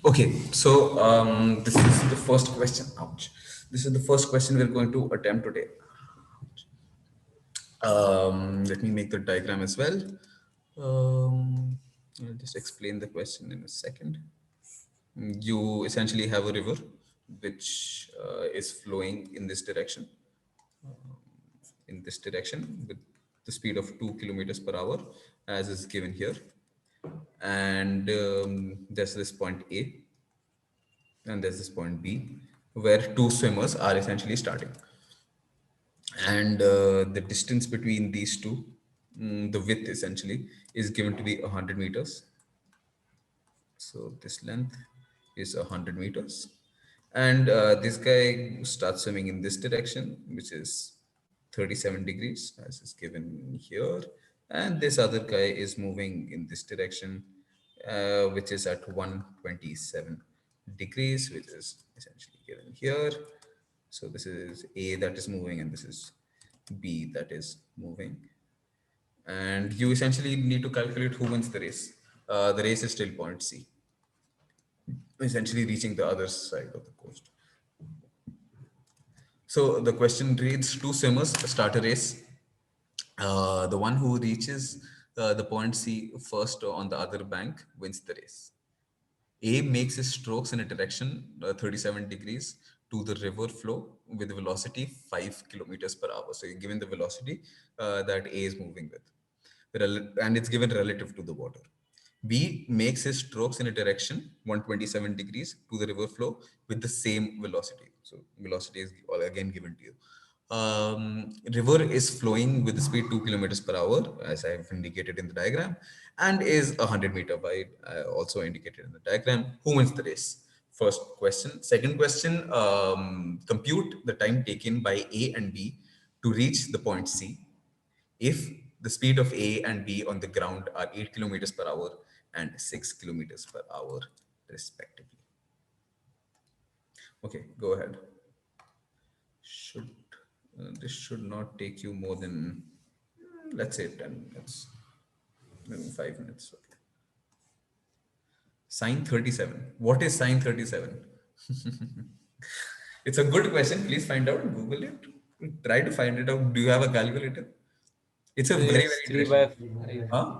Okay, so this is the first question. Ouch. This is the first question we're going to attempt today. Let me make the diagram as well. I'll just explain the question in a second. You essentially have a river which is flowing in this direction with the speed of 2 kilometers per hour, as is given here. And there's this point A, and there's this point B, where two swimmers are essentially starting. And the distance between these two, the width essentially, is given to be 100 meters. So this length is 100 meters. And this guy starts swimming in this direction, which is 37 degrees, as is given here. And this other guy is moving in this direction, which is at 127 degrees, which is essentially given here. So this is A that is moving, and this is B that is moving. And you essentially need to calculate who wins the race. The race is still point C, essentially reaching the other side of the coast. So the question reads: two swimmers start a race. The one who reaches the point C first on the other bank wins the race. A makes his strokes in a direction 37 degrees to the river flow with velocity 5 kilometers per hour. So you're given the velocity that A is moving with, and it's given relative to the water. B makes his strokes in a direction 127 degrees to the river flow with the same velocity. So velocity is all again given to you. River is flowing with the speed 2 kilometers per hour, as I have indicated in the diagram, and is 100-meter wide, also indicated in the diagram. Who wins the race? First question. Second question, compute the time taken by A and B to reach the point C if the speed of A and B on the ground are 8 kilometers per hour and 6 kilometers per hour, respectively. Okay, go ahead. Should This should not take you more than, let's say, 10 minutes, maybe 5 minutes. Okay. Sine 37. What is sine 37? It's a good question. Please find out. Google it. Try to find it out. Do you have a calculator? It's a very, It's very 3 interesting. by 5. Huh?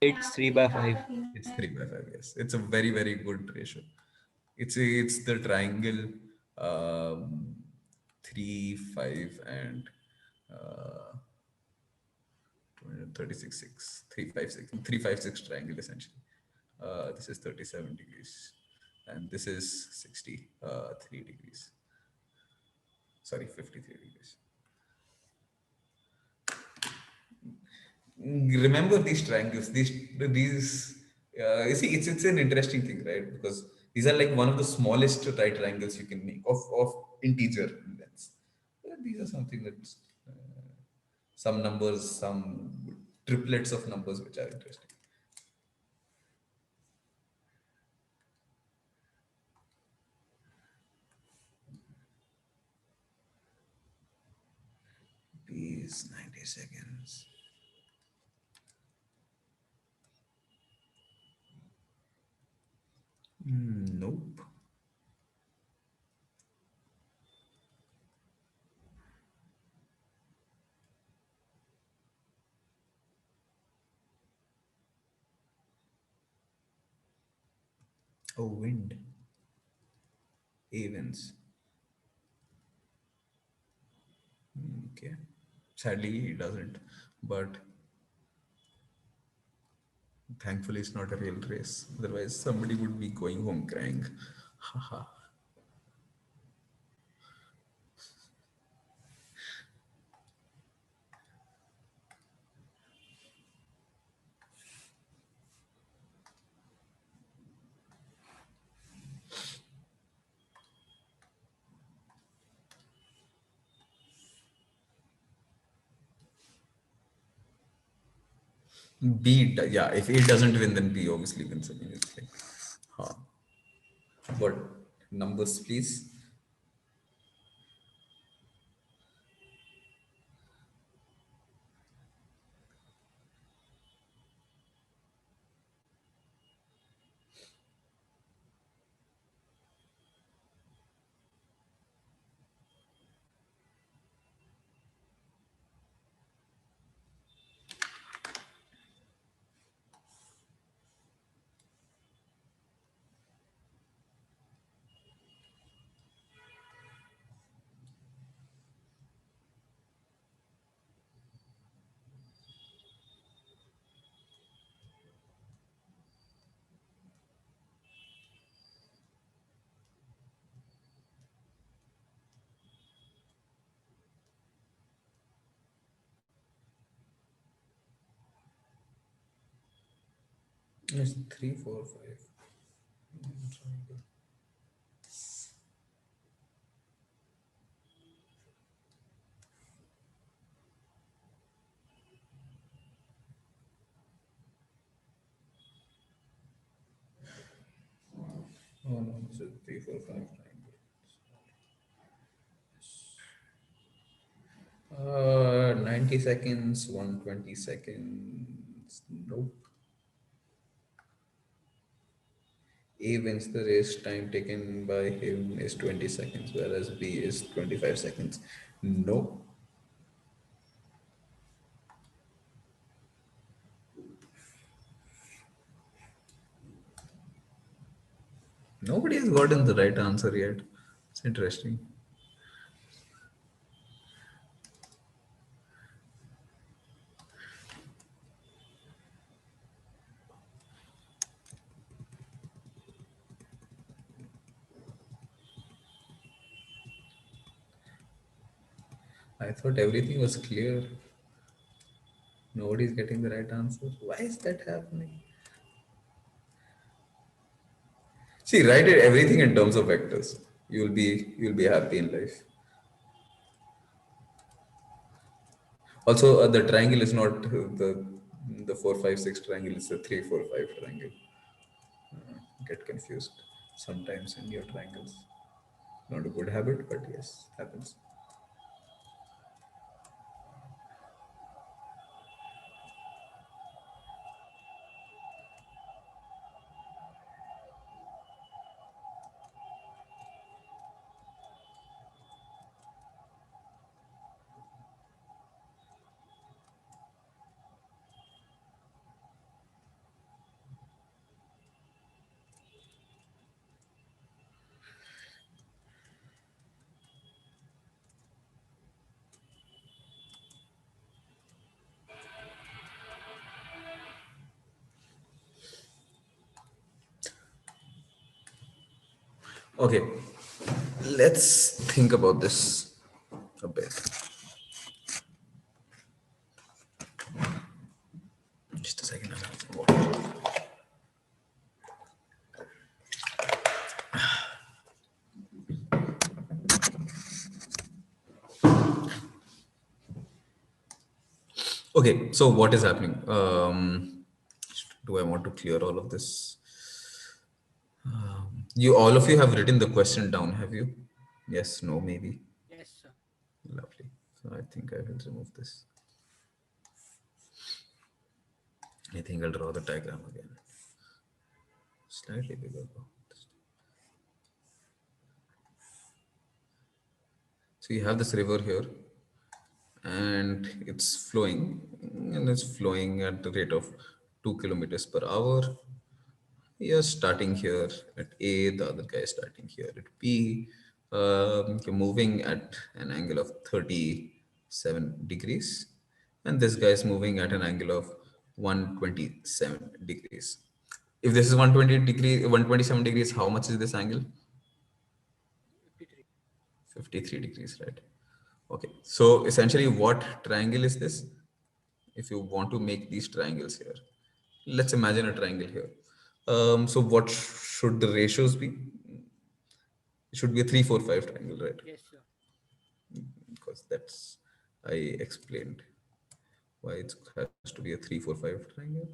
It's 3 by 5. It's 3 by 5. Yes, it's a very, very good ratio. It's the triangle, um, 3, 5, and uh, 36, 6, 3, 5, 6, 3, 5, 6 triangle essentially. This is 37 degrees, and this is 63 degrees. Sorry, 53 degrees. Remember these triangles. These you see, it's an interesting thing, right? Because these are like one of the smallest right triangles you can make of integer lengths. These are something that some numbers, some triplets of numbers, which are interesting. These 90 seconds. Nope. Oh, wind. A wins. Okay. Sadly, he doesn't. But thankfully, it's not a real race. Otherwise, somebody would be going home crying. Haha. Yeah, if A doesn't win, then B obviously wins. I mean, it's like, huh. What numbers, please? It's 3, 4, 5. Triangle. Oh no, this is 3, 4, 5 triangle. 90 seconds, 120 seconds. Nope. A wins the race. Time taken by him is 20 seconds, whereas B is 25 seconds. Nope. Nobody has gotten the right answer yet. It's interesting. I thought everything was clear. Nobody's getting the right answer. Why is that happening? See, write it everything in terms of vectors. You'll be happy in life. Also, the triangle is not the 4, 5, 6 triangle. It's the 3, 4, 5 triangle. Get confused sometimes in your triangles. Not a good habit, but yes, happens. Okay, let's think about this a bit. Just a second. I'll have some water. Okay, so what is happening? Do I want to clear all of this? You all of you have written the question down, have you? Yes, no, maybe. Yes, sir. Lovely. So I think I will remove this. I think I'll draw the diagram again. Slightly bigger. So you have this river here, and it's flowing at the rate of 2 kilometers per hour. You're starting here at A, the other guy is starting here at B. You're moving at an angle of 37 degrees, and this guy is moving at an angle of 127 degrees. If this is 127 degrees, how much is this angle? 53. 53 degrees, right? Okay, so essentially, what triangle is this? If you want to make these triangles here, let's imagine a triangle here. So what should the ratios be? It should be a 3, 4, 5 triangle, right? Yes, sir. Because that's I explained why it has to be a 3, 4, 5 triangle.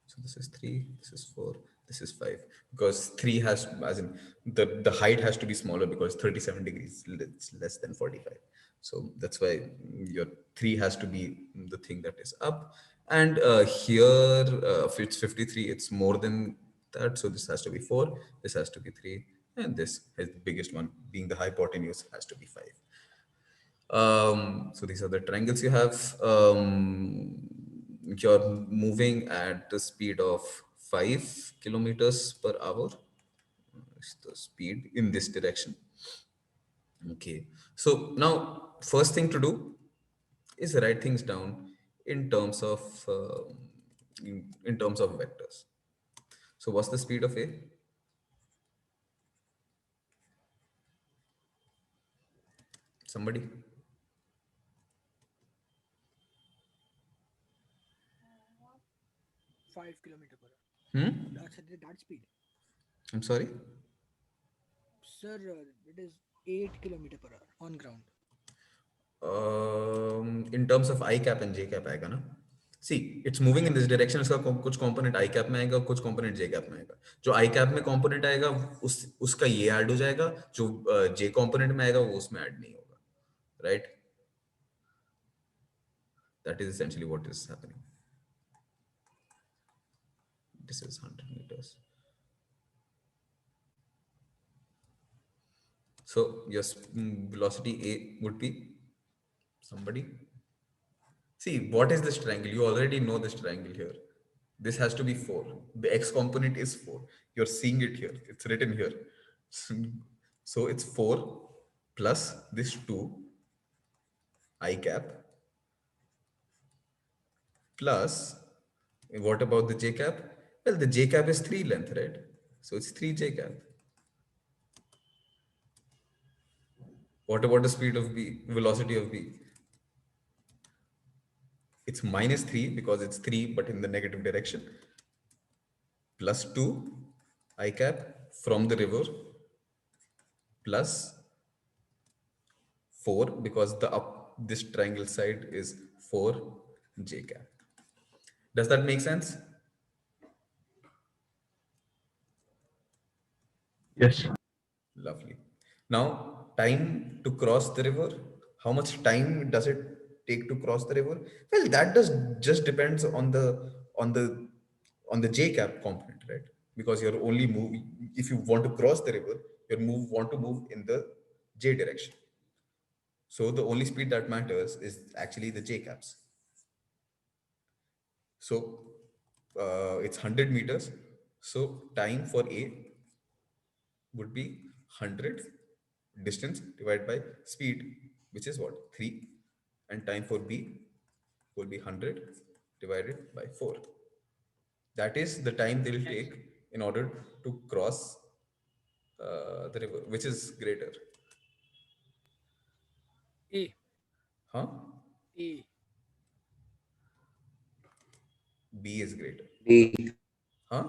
So this is 3, this is 4, this is 5. Because 3 has, as in the height has to be smaller because 37 degrees it's less than 45. So that's why your 3 has to be the thing that is up. And here, if it's 53, it's more than that. So this has to be 4, this has to be 3, and this is the biggest one, being the hypotenuse, has to be 5. So these are the triangles you have. You're moving at the speed of 5 kilometers per hour. Is the speed in this direction. Okay. So now, first thing to do is write things down in terms of in terms of vectors. So what's the speed of A? Somebody? 5 km per hour. That's at that speed. I'm sorry. Sir, it is 8 km per hour on ground. In terms of I cap and J cap आएगा ना. See, it's moving in this direction. इसका कुछ component I cap में आएगा, कुछ component J cap में आएगा. जो I cap में component आएगा, उसका ये add हो जाएगा. जो J component में आएगा, वो उसमें add नहीं होगा, right? That is essentially what is happening. This is 100 meters. So your velocity A would be somebody. See, what is this triangle? You already know this triangle here. This has to be 4. The x component is 4. You're seeing it here. It's written here. So it's 4 plus this 2 I cap plus, what about the j cap? Well, the j cap is 3 length, right? So it's 3 j cap. What about the speed of B, velocity of B? It's minus 3 because it's 3 but in the negative direction, plus 2 I cap from the river, plus 4 because the up this triangle side is 4 j cap. Does that make sense? Yes. Lovely. Now, time to cross the river. How much time does it take to cross the river? Well, that does just depends on the j cap component, right? Because you're only moving if you want to cross the river, want to move in the j direction. So the only speed that matters is actually the j caps. So it's 100 meters. So time for A would be 100 distance divided by speed, which is what? 3. And time for B will be 100 divided by 4. That is the time they will take in order to cross the river. Which is greater? A. Huh? A. B is greater. B. Huh?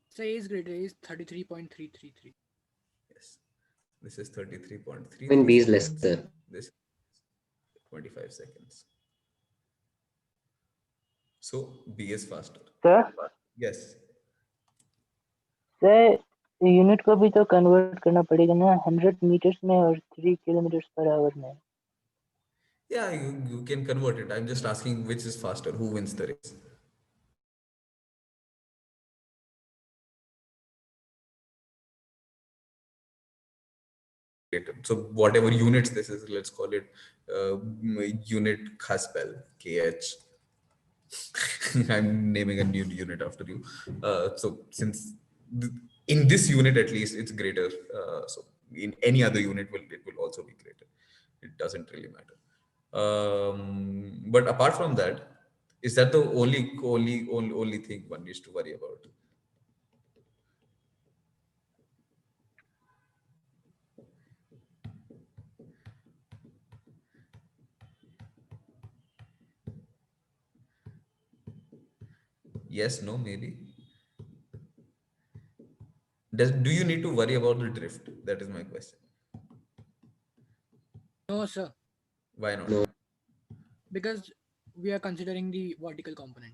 So A is greater. A is 33.333. Yes. This is 33.3. When B is lesser. This 25 seconds. So B is faster. Sir Yes. Sir unit को भी तो convert करना पड़ेगा ना 100 metres में और 3 kilometre per hour में. Yeah, you can convert it. I'm just asking which is faster, who wins the race. So whatever units this is, let's call it unit Haspel, KH. I'm naming a new unit after you. So since in this unit at least it's greater, so in any other unit it will also be greater. It doesn't really matter. But apart from that, is that the only thing one needs to worry about? Yes, no, maybe. Do you need to worry about the drift? That is my question. No, sir. Why not? No. Because we are considering the vertical component.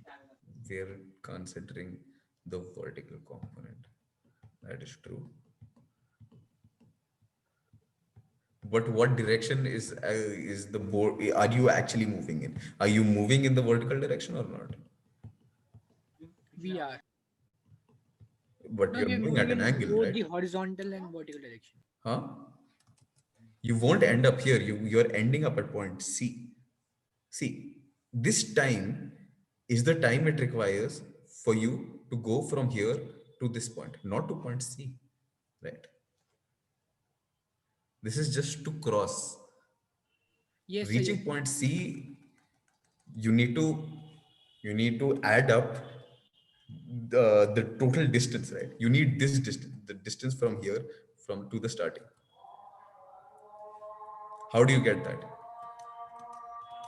We're considering the vertical component. That is true. But what direction is the board? Are you actually moving in? Are you moving in the vertical direction or not? We are. But No, you're we are moving at moving an in angle, both right? the horizontal and vertical direction. Huh? You won't end up here. You're ending up at point C. See, this time is the time it requires for you to go from here to this point, not to point C, right? This is just to cross. Yes, sir. Reaching Yes. point C, you need to add up the total distance, right? You need this distance, the distance from here from to the starting. How do you get that?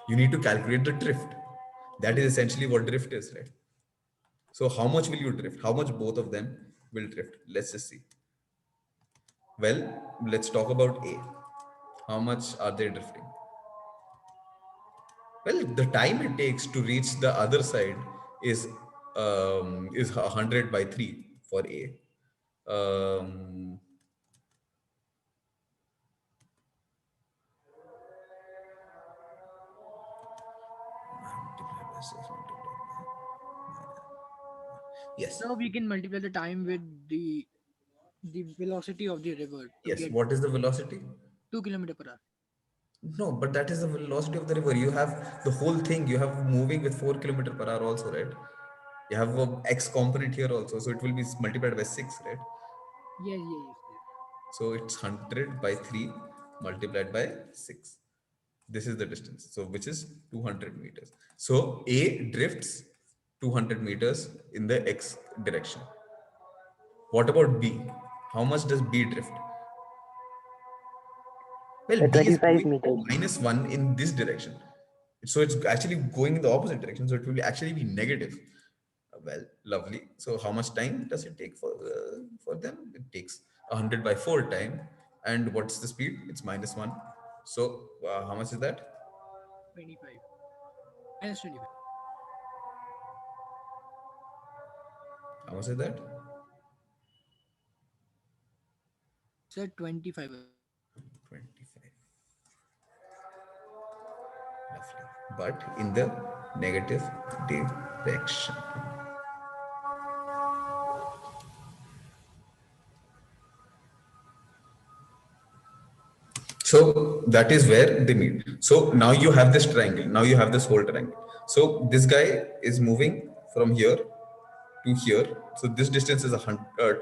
You need to calculate the drift. That is essentially what drift is, right? So how much will you drift? How much both of them will drift? Let's just see. Well, let's talk about A. How much are they drifting? Well, the time it takes to reach the other side is 100 by 3 for A. Um, multiplied by 6, multiplied by- Yes. Now we can multiply the time with the velocity of the river to Yes. get What is the velocity? 2 kilometer per hour. No, but that is the velocity of the river. You have the whole thing. You have moving with 4 kilometer per hour also, right? You have a x component here also, so it will be multiplied by 6, right? Yes, yes, yes, yes. So it's 100 by 3 multiplied by 6. This is the distance. So which is 200 meters. So A drifts 200 meters in the x direction. What about B? How much does B drift? Well, B is 25 going meters. -1 in this direction. So it's actually going in the opposite direction. So it will actually be negative. Well, lovely. So how much time does it take for them? It takes 100 by 4 time. And what's the speed? It's -1. So how much is that? 25 minus 25. How much is that? Sir, 25. 25. Lovely. But in the negative direction. So that is where they meet. So now you have this triangle. Now you have this whole triangle. So this guy is moving from here to here. So this distance is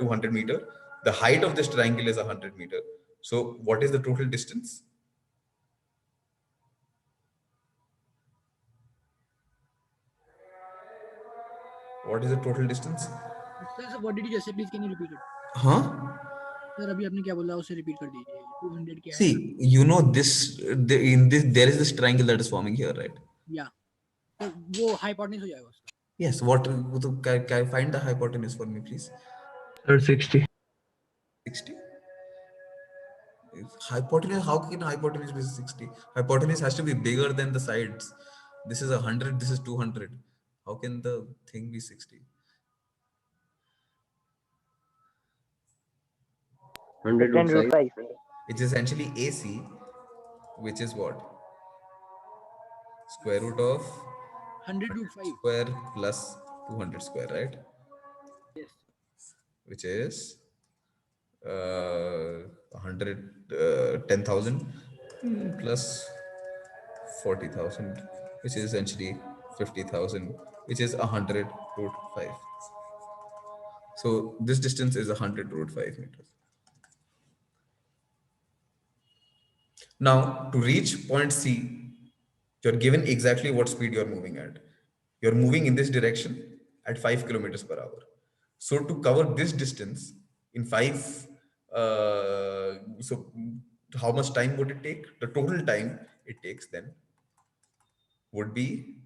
200 meter. The height of this triangle is 100 meter. So what is the total distance? What is the total distance? Sir, what did you just say? Please, can you repeat it? Huh? Sir अभी आपने क्या बोला उसे repeat कर दीजिए 200 क्या है See, you know in this there is this triangle that is forming here, right? या तो वो हाइपोटेन्यूज हो जाएगा उसका Yes. What? Can I find the hypotenuse for me, please? Sir, 60. 60. Hypotenuse. How can hypotenuse be 60? Hypotenuse has to be bigger than the sides. This is 100. This is 200. How can the thing be 60? 100 10 root root 5. 5. It's essentially AC, which is what? Square root of 100 root 5 square plus 200 square, right? yes Which is 100, 10,000 plus 40,000, which is essentially 50,000, which is 100 root 5. So this distance is 100 root 5 meters. Now to reach point C, you're given exactly what speed you're moving at. You're moving in this direction at 5 kilometers per hour. So to cover this distance in so how much time would it take? The total time it takes then would be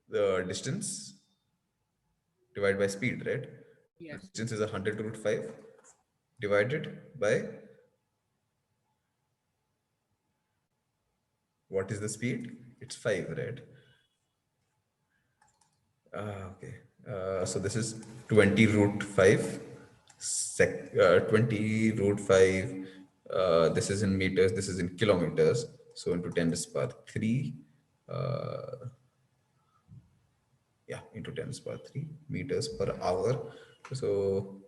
the distance divided by speed, right? The yes distance is 100 root 5 divided by what is the speed? It's 5, right? Okay. So this is 20 root 5 20 root 5. This is in meters, this is in kilometers. So into 10 to the power 3. Yeah, into 10 to the power 3 meters per hour. So,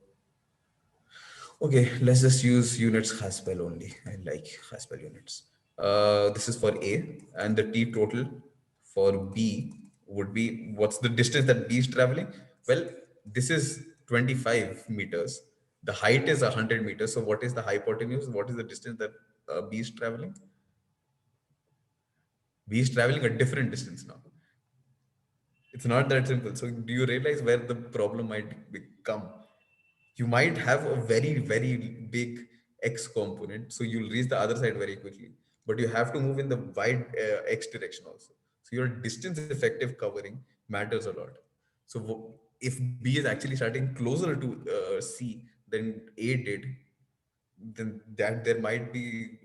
okay, let's just use units Haskell only. I like Haskell units. This is for A, and the T total for B would be what's the distance that B is traveling? Well, this is 25 meters. The height is 100 meters. So, what is the hypotenuse? What is the distance that B is traveling? B is traveling a different distance now. It's not that simple. So, do you realize where the problem might become? You might have a very, very big X component. So you'll reach the other side very quickly. But you have to move in the wide X direction also. So your distance effective covering matters a lot. So if B is actually starting closer to C than A did, then that there might be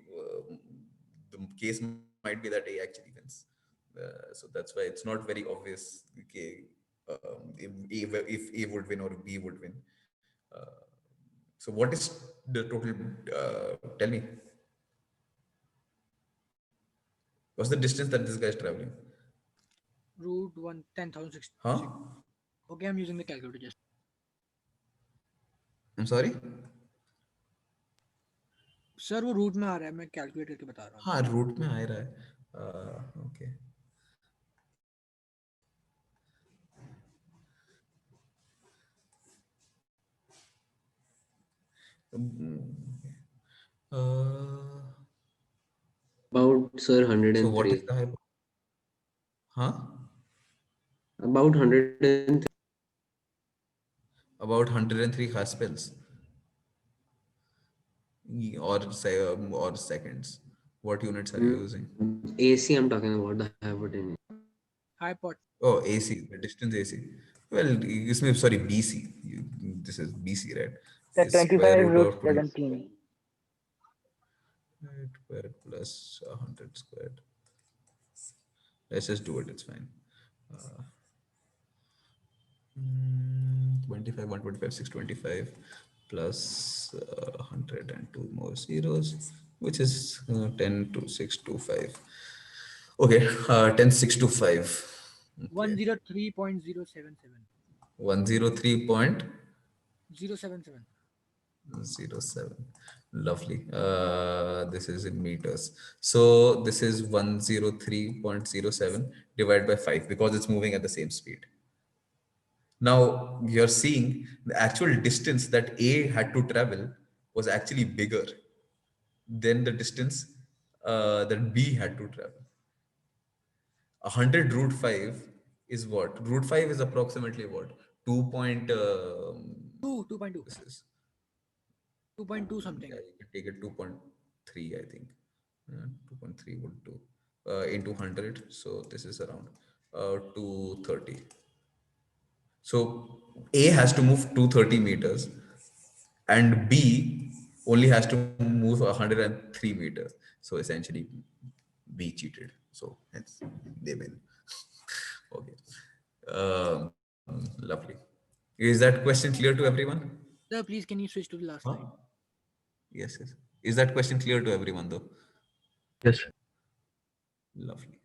the case might be that A actually wins. So that's why it's not very obvious. Okay, if A would win or B would win. Uh, so what is the total? Tell me, what's the distance that this guy is traveling? Route 1 10,006. Huh? Okay, I'm using the calculator just. I'm sorry. Sir वो root में आ रहा है मैं calculate करके बता रहा हूँ हाँ रूट में आ रहा है okay About sir so what 103. is the hypo? Huh? About 103. About 103 Haskell's or seconds. What units are you using? AC I'm talking about, the hypotenuse. हाइपोट Oh, AC, the distance AC. Well, sorry, BC. This is BC, right? The Is square 25 root root of 20 17. squared plus 100 squared. Let's just do it. It's fine. 25, 125, 625 plus 100 and two more zeros, which is 10 to 625. Okay, 10, 625. Okay, 103.077 103.07. 077 Lovely. This is in meters. So this is 103.07 divided by 5 because it's moving at the same speed. Now you're seeing the actual distance that A had to travel was actually bigger than the distance that B had to travel. 100 root 5 is what? Root 5 is approximately what? 2 point, 2.2 this is, 2.2 yeah, something you can take it 2.3, I think. 2.3 would do into 100. So this is around 230. So A has to move 230 meters and B only has to move 103 meters. So essentially B cheated. So hence they win. Okay. Lovely. Is that question clear to everyone? sir please can you switch to the last Huh? slide Yes, yes. Is that question clear to everyone though? Yes. Lovely.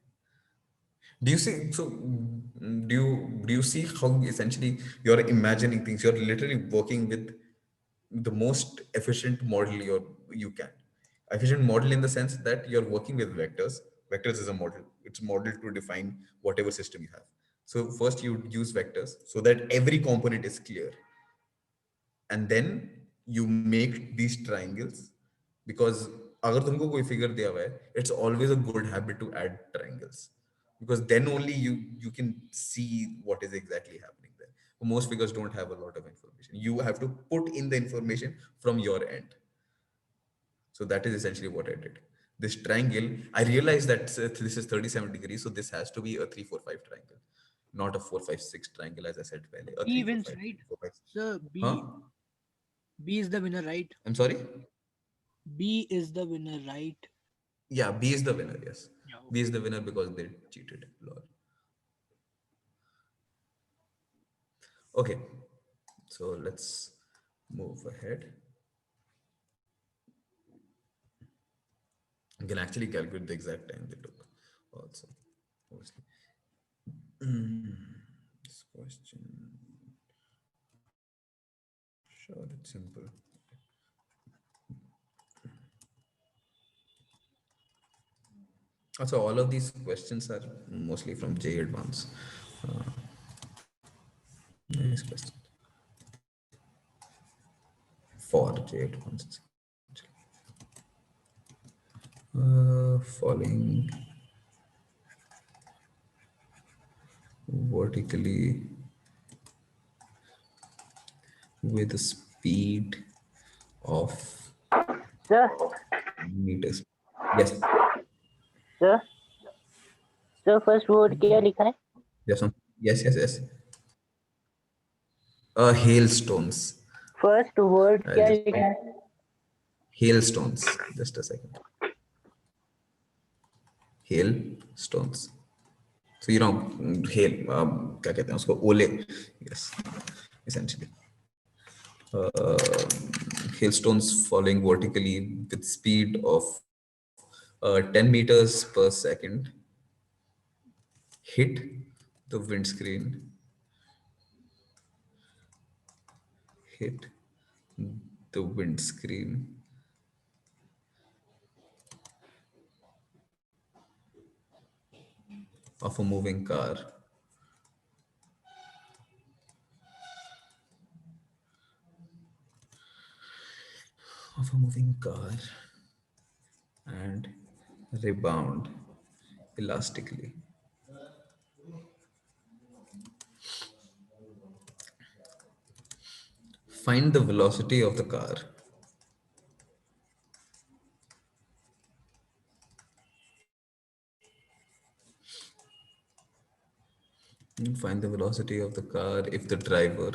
Do you see? So, do you see how essentially you're imagining things? You're literally working with the most efficient model you can. Efficient model in the sense that you're working with vectors. Vectors is a model. It's modeled to define whatever system you have. So first you use vectors so that every component is clear, and then you make these triangles because अगर तुमको कोई figure दिया हुआ है, it's always a good habit to add triangles because then only you can see what is exactly happening there. Most figures don't have a lot of information. You have to put in the information from your end. So that is essentially what I did. This triangle, I realized that this is 37 degrees, so this has to be a 3, 4, 5 triangle, not a 4, 5, 6 triangle as I said earlier. A B 3, 4, wins 5, right 3, 4, 5. sir Huh? B is the winner right I'm sorry? B is the winner right Yeah, B is the winner, yes. yeah B okay. is the winner because they cheated. Lol. Okay, so let's move ahead. You can actually calculate the exact time they took also, obviously. This question, sure, it's simple. Also, all of these questions are mostly from J Advance. Uh, nice question. For J Advance. Falling vertically with a speed of Sir, meters. Yes. sir, sir, first word क्या लिखा है? Yes. Yes. Yes. Yes. Hailstones. First word I'll क्या just लिखना write है? hailstones. Just a second. Hailstones. So hail. क्या कहते हैं उसको? ओले. Yes, essentially. Hailstones falling vertically with speed of 10 meters per second hit the windscreen, hit the windscreen of a moving car. Of a moving car and rebound elastically. Find the velocity of the car. Find the velocity of the car if the driver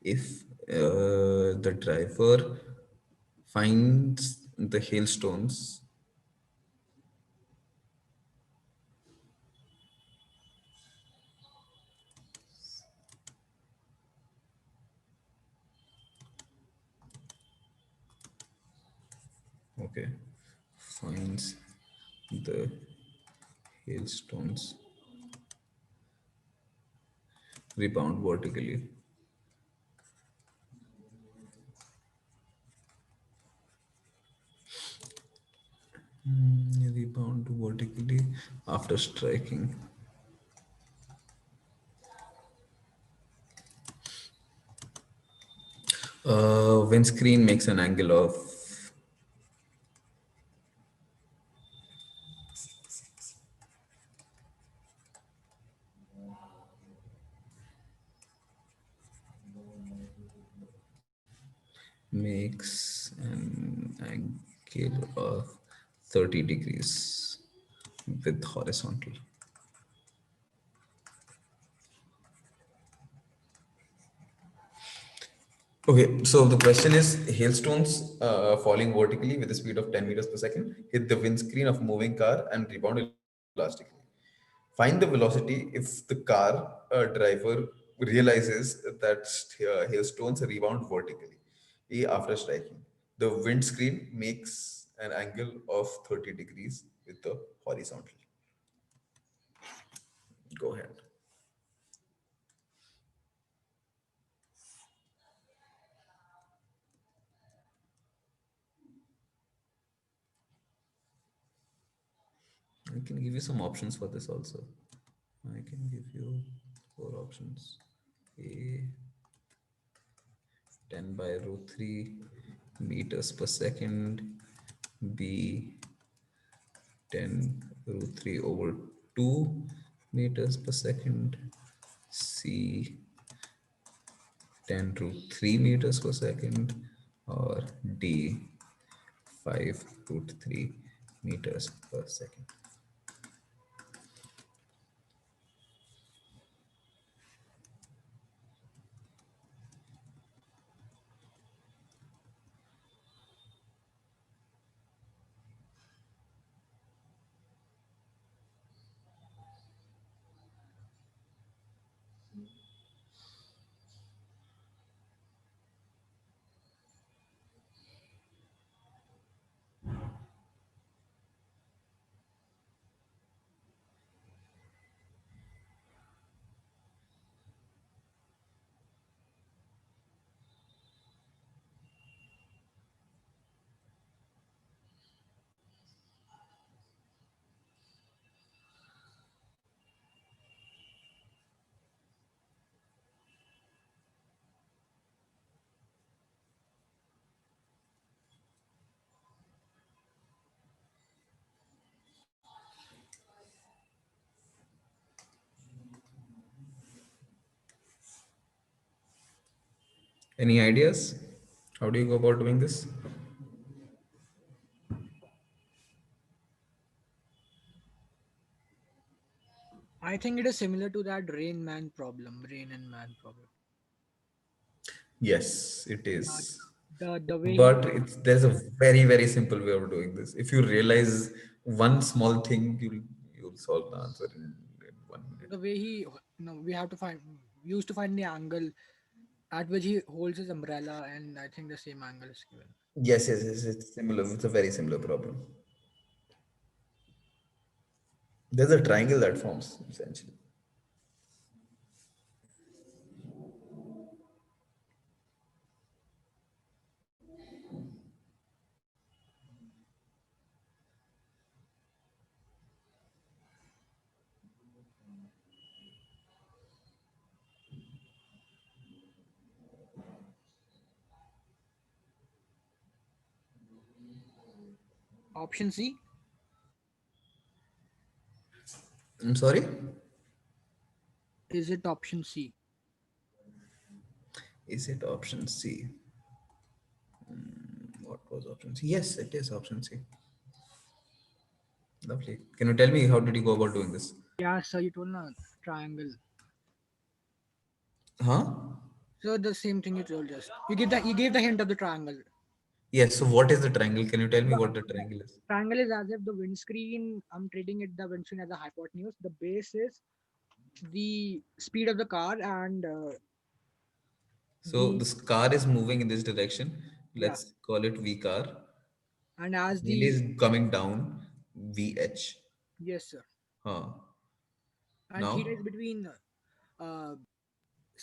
if the driver finds the hailstones okay finds the hailstones rebound vertically rebound vertically after striking. Windscreen makes an angle of makes an angle of 30 degrees with horizontal. Okay, so the question is hailstones falling vertically with a speed of 10 meters per second hit the windscreen of a moving car and rebound elastically. Find the velocity if the car driver realizes that hailstones rebound vertically after striking. The windscreen makes an angle of 30 degrees with the horizontal. Go ahead. I can give you some options for this also. I can give you 4 options. A 10 by root 3 meters per second. B 10 root 3 over 2 meters per second. C 10 root 3 meters per second. Or D 5 root 3 meters per second. Any ideas? How do you go about doing this? I think it is similar to that rain man problem, rain and man problem. Yes, it Yeah, is. the way he But there's a very, very simple way of doing this. If you realize one small thing, you'll solve the answer in 1 minute. the way he we have to find we used to find the angle at which he holds his umbrella, and I think the same angle is given. Yes, yes, yes. It's similar. It's a very similar problem. There's a triangle that forms essentially. Option C. I'm sorry. Is it option C? Is it option C? What was option C? Yes, it is option C. Lovely. Can you tell me how did you go about doing this? Yeah, sir, you told a triangle. Huh? So the same thing you told us. You gave the hint of the triangle. Yes. So what is the triangle? Can you tell me what the triangle is? Triangle is as if the windscreen, I'm treating it the windscreen as a hypotenuse. The base is the speed of the car, and So the this car is moving in this direction. yeah, Let's call it V car. and as Wheel the is coming down, VH. yes sir, Huh. and theta Now? is between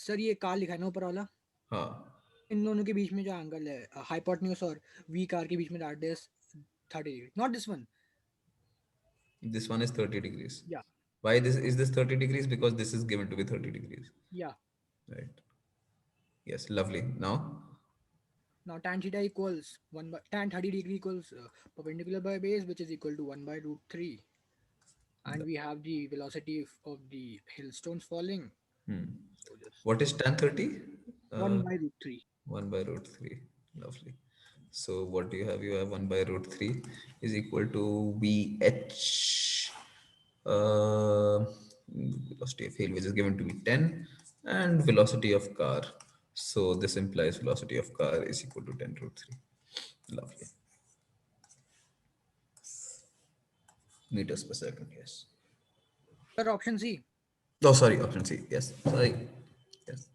sir ये car लिखा है ना ऊपर वाला Huh. इन दोनों के बीच में जो एंगल है हाइपोटेन्यूज और वी कार के बीच में that is 30 not this one This one is 30 degrees. या Why this is this 30 degrees? Because this is given to be 30 degrees. या Right. Yes, lovely. Now, now tan theta equals 1 by tan 30 degree equals perpendicular by base which is equal to 1 by root 3 and we have the velocity of the hailstones falling so just what is tan 30? 1 by root 3 1 by root 3. Lovely. So what do you have? You have 1 by root 3 is equal to VH, velocity of hail, which is given to be 10, and velocity of car. So this implies velocity of car is equal to 10 root 3. Lovely. Meters per second, yes. sir option C. Oh, sorry, option C. Yes, sorry. Yes.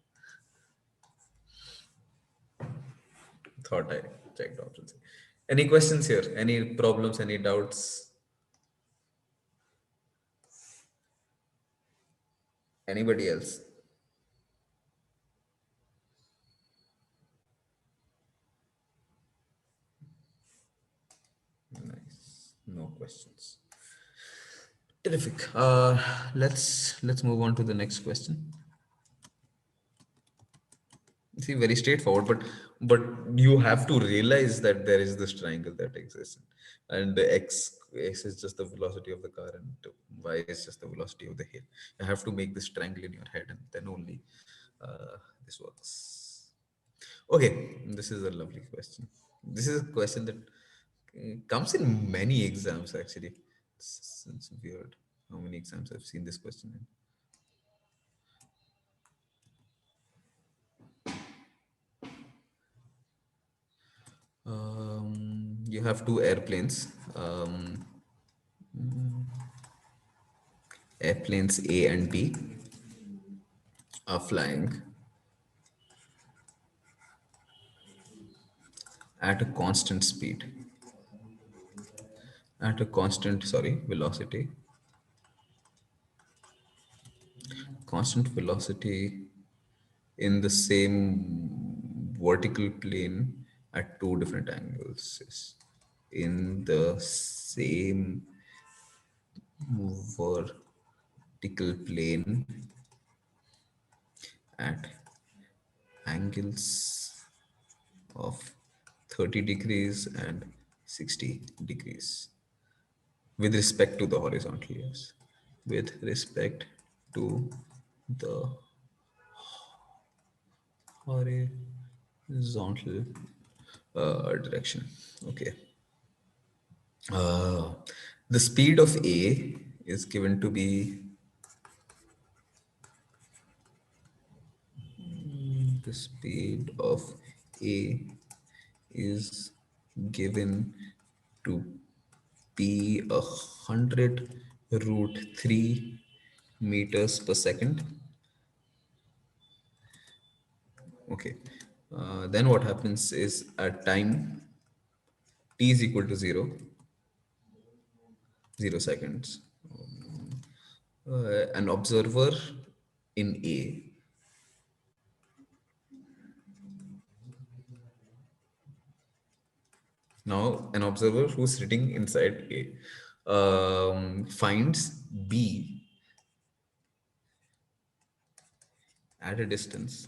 Thought I checked option C. Any questions here? Any problems? Any doubts? Anybody else? Nice. No questions. Terrific. Let's move on to the next question. See, very straightforward, but you have to realize that there is this triangle that exists, and the x is just the velocity of the car, and y is just the velocity of the hail. You have to make this triangle in your head, and then only this works. Okay, this is a lovely question. This is a question that comes in many exams actually. It's weird how many exams I've seen this question in. You have two airplanes. Airplanes A and B are flying at a constant speed, at a constant, sorry, velocity, constant velocity in the same vertical plane at two different angles. Yes. In the same vertical plane at angles of 30 degrees and 60 degrees with respect to the horizontal, yes, with respect to the horizontal direction. Okay. Uh, the speed of A is given to be the speed of A is given to be 100√3 meters per second. Okay. Then what happens is at time t is equal to 0 seconds. An observer in A. Now, an observer who's sitting inside A finds B at a distance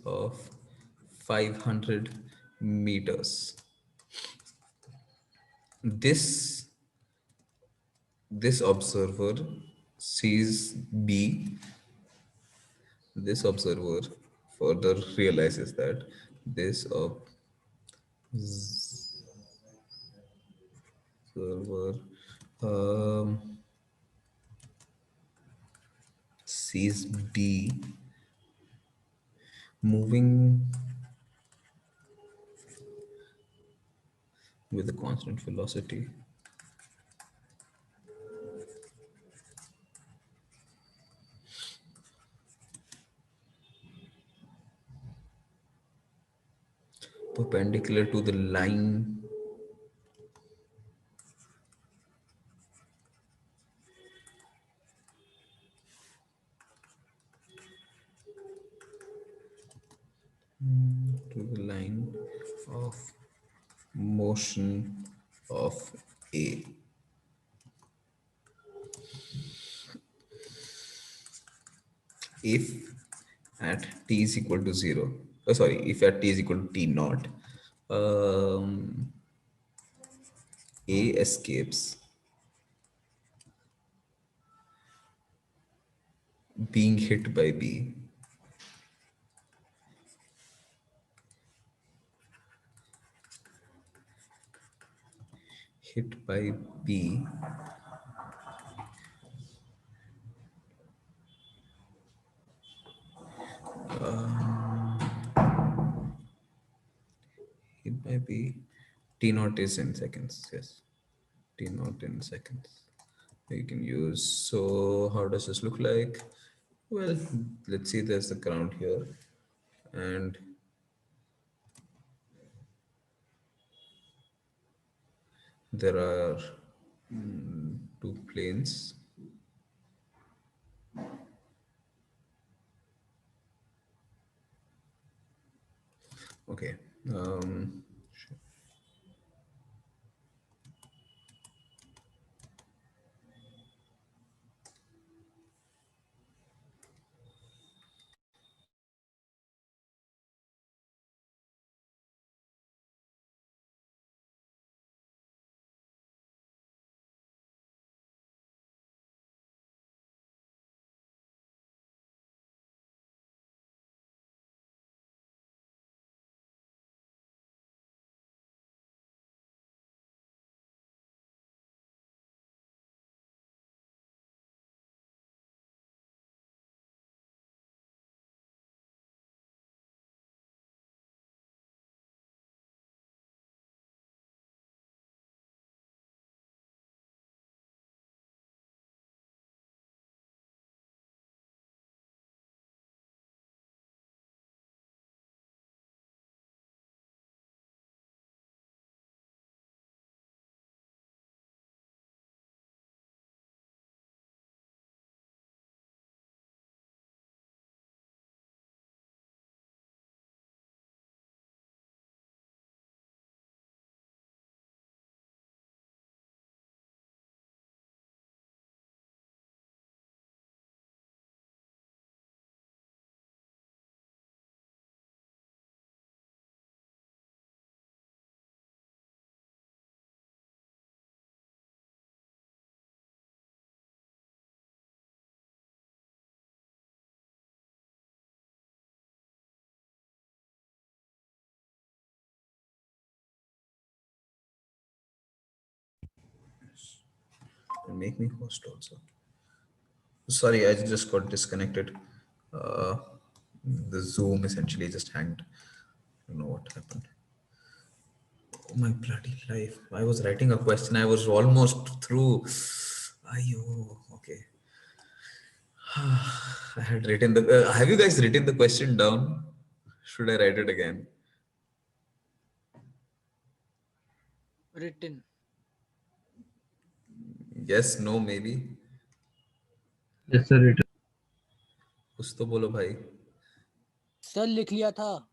of 500 meters. This this observer sees B. This observer further realizes that this observer sees B moving with a constant velocity perpendicular to the line of motion of A. If at t is equal to 0, sorry, if at t is equal to t naught, A escapes being hit by B. Hit by B hit by B. T naught is in seconds, yes. T naught in seconds. You can use, so how does this look like? Well, let's see, there's the ground here, and there are two planes. Okay. And make me host also. Sorry, I just got disconnected. Uh, the Zoom essentially just hanged. I don't know what happened. Oh my bloody life. I was writing a question. I was almost through. Ayo, okay. I had written the. Have you guys written the question down? Should I write it again? Written. Yes, no, maybe. Yes, sir. It कुछ तो बोलो भाई. Sir लिख लिया था.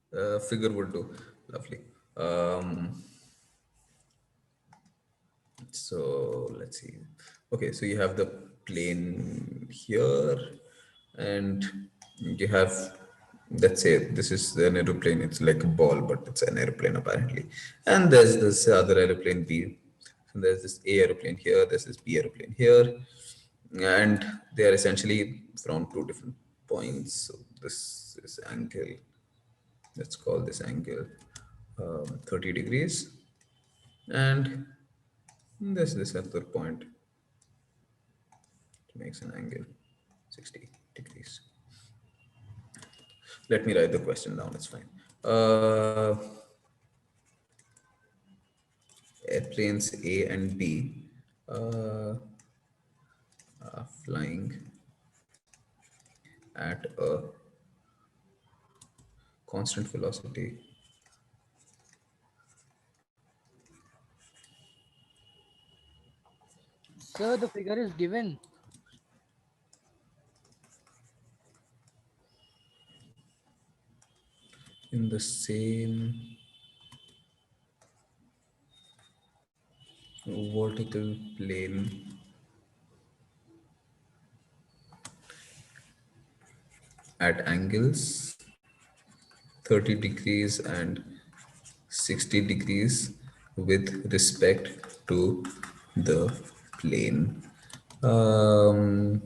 Figure would do. Lovely. Um, so let's see. Okay, so you have the plane here, and you have, let's say this is an aeroplane. It's like a ball, but it's an airplane apparently. And there's this other aeroplane B. So there's this A aeroplane here. There's this B aeroplane here, and they are essentially from two different points. So this is angle. Let's call this angle 30 degrees, and this other point makes an angle 60 degrees. Let me write the question down, it's fine. Airplanes A and B are flying at a constant velocity Sir, the figure is given. in the same vertical plane at angles 30 degrees and 60 degrees with respect to the plane, um,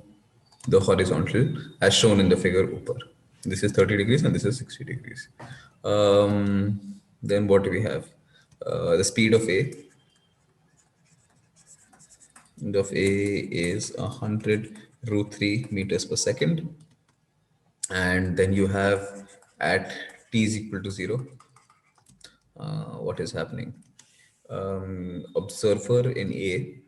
the horizontal, as shown in the figure upper. This is 30 degrees and this is 60 degrees. Then what do we have? The speed of A is 100 root 3 meters per second. And then you have at t is equal to 0, what is happening? Observer in A,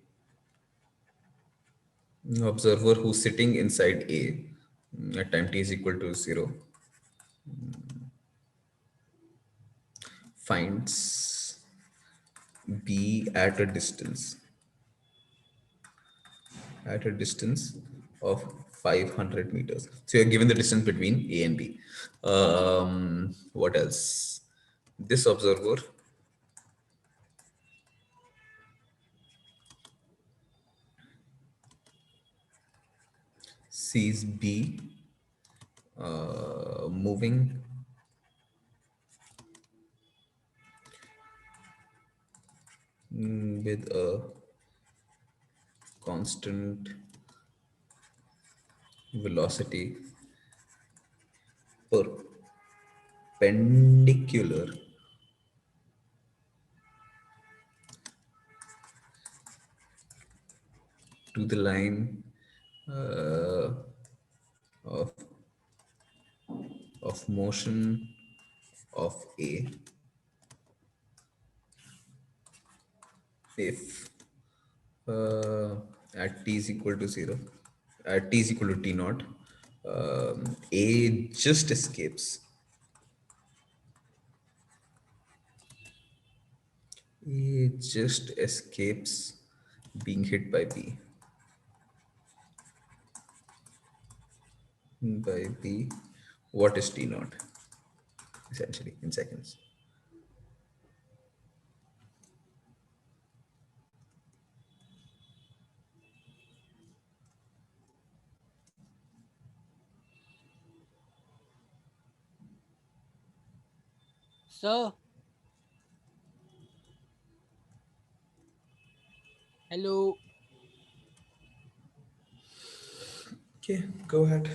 observer who's sitting inside A at time t is equal to 0, finds B at a distance of 500 meters. So you're given the distance between A and B. What else? This observer sees B moving with a constant velocity perpendicular to the line uh, of motion of A if at t is equal to 0, at t is equal to t naught, A just escapes. A just escapes being hit by B. By B, what is t naught? Essentially, in seconds. Sir. Hello. Okay, go ahead.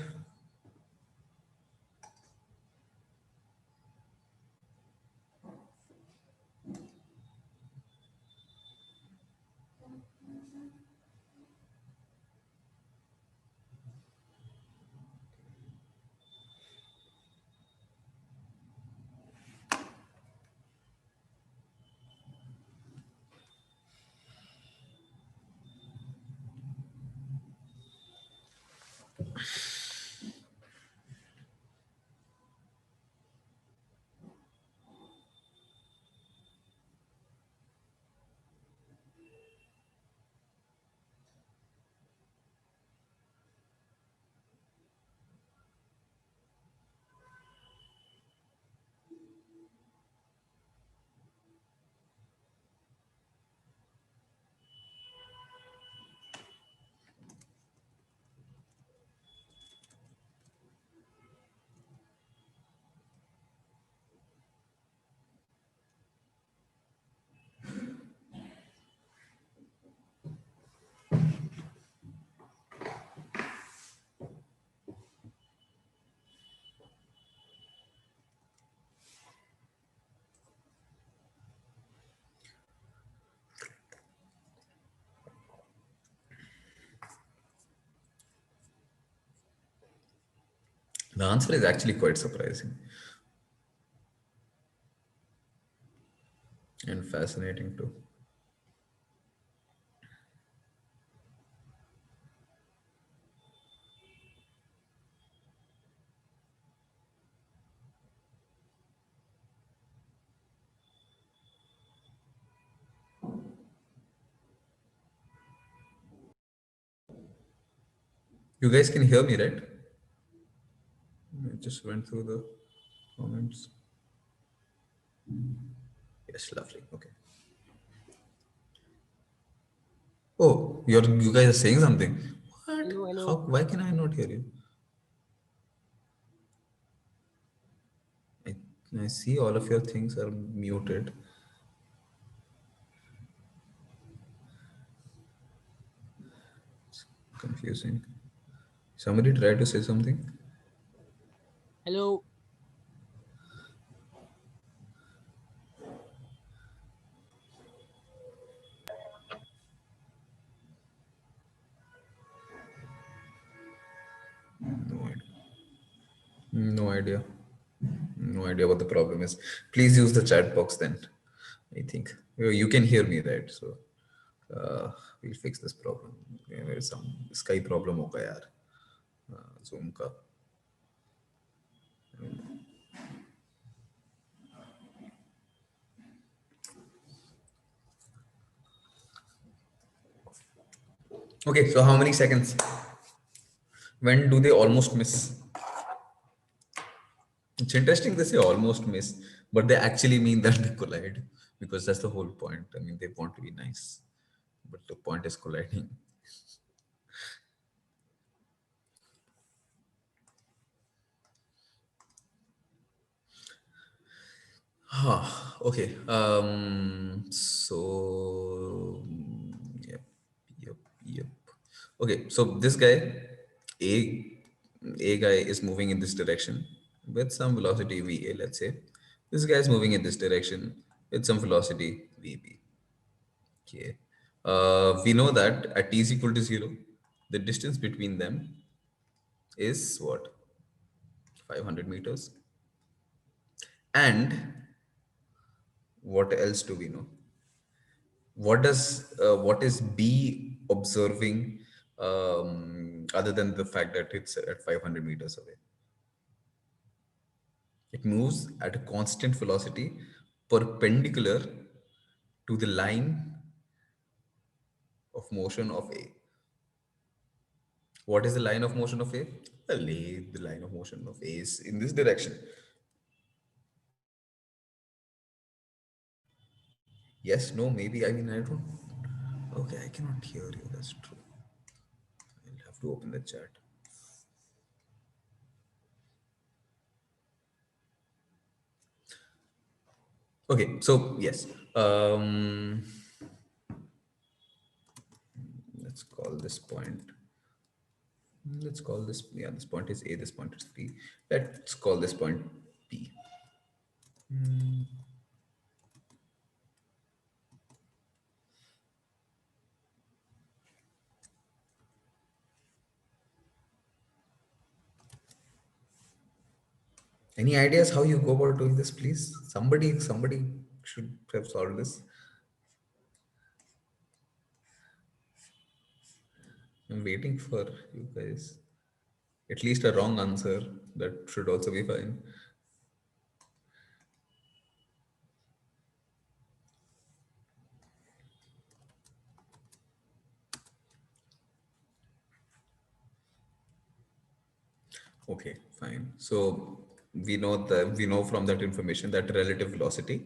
The answer is actually quite surprising and fascinating too. You guys can hear me, right? I just went through the comments. Yes, lovely. Okay. Oh, you guys are saying something. What? Hello, How? hello. Why can I not hear you? I, I see all of your things are muted. Confusing. Somebody try to say something. Hello. No idea. No idea. No idea what the problem is. Please use the chat box then. I think you can hear me, right? So we'll fix this problem. There is some sky problem होगा यार Zoom का. Okay, so how many seconds? When do they almost miss? It's interesting they say almost miss, but they actually mean that they collide because that's the whole point. I mean, they want to be nice, but the point is colliding. Okay. So yep, yep, yep. Okay. So this guy, A, A guy is moving in this direction with some velocity VA. Let's say this guy is moving in this direction with some velocity VB. Okay. We know that at t is equal to 0, the distance between them is what? 500 meters. And what else do we know? What is B observing other than the fact that it's at 500 meters away? It moves at a constant velocity perpendicular to the line of motion of A. What is the line of motion of A? Well, the line of motion of A is in this direction. Yes, no, maybe. I mean, I don't. Okay, I cannot hear you. That's true. I'll have to open the chat. Okay, so yes. Let's call this point. Let's call this. Yeah, this point is A. This point is B. Let's call this point P. Any ideas how you go about doing this, please? Somebody should have solved this. I'm waiting for you guys. At least a wrong answer. That should also be fine. Okay, fine. So we know from that information that relative velocity,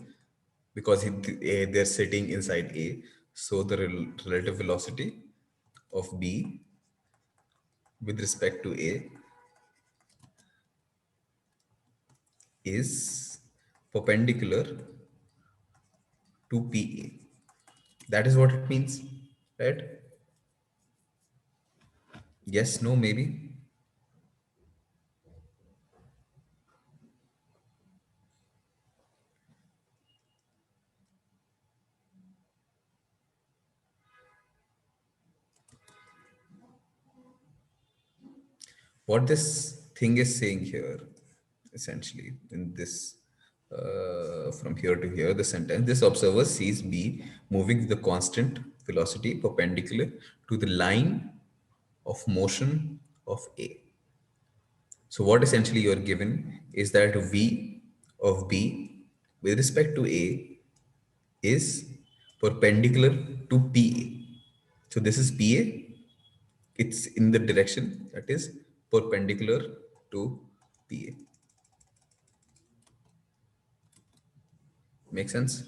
because they're sitting inside A, so the relative velocity of B with respect to A is perpendicular to PA. That is what it means, right? Yes, no, maybe. What this thing is saying here, essentially, in this, from here to here, the sentence, this observer sees B moving with the constant velocity perpendicular to the line of motion of A. So what essentially you're given is that V of B with respect to A is perpendicular to PA. So this is PA. It's in the direction that is perpendicular to PA. Make sense?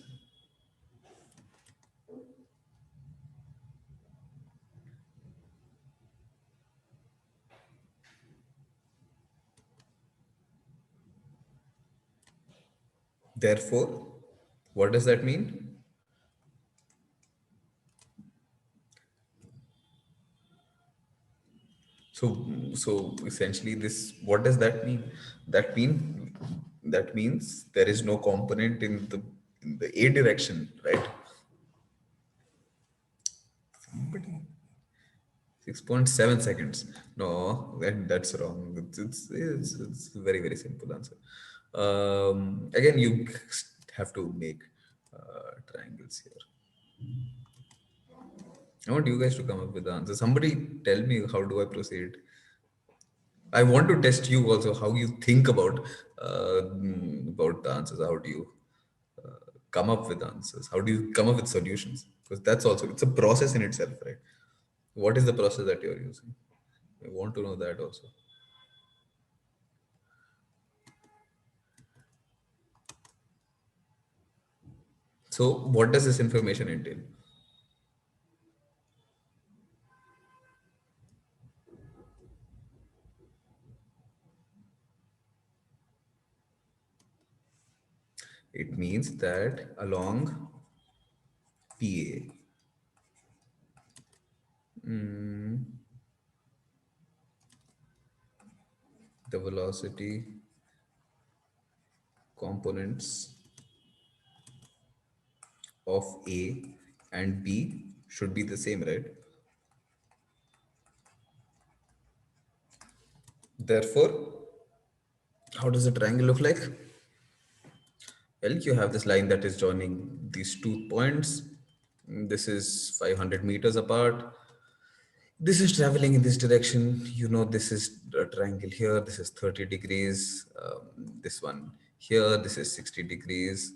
Therefore, what does that mean? So essentially this, what does that mean? That means there is no component in the A direction, right? But 6.7 seconds. No, that's wrong. It's very, very simple answer. Again, you have to make triangles here. I want you guys to come up with the answer. Somebody tell me, how do I proceed? I want to test you also, how you think about the answers. How do you come up with answers? How do you come up with solutions? Because that's also, it's a process in itself, right? What is the process that you're using? I want to know that also. So what does this information entail? It means that along PA, the velocity components of A and B should be the same, right? Therefore, how does a triangle look like? Well, you have this line that is joining these 2 points. This is 500 meters apart. This is traveling in this direction. You know, this is a triangle here. This is 30 degrees. This one here, this is 60 degrees.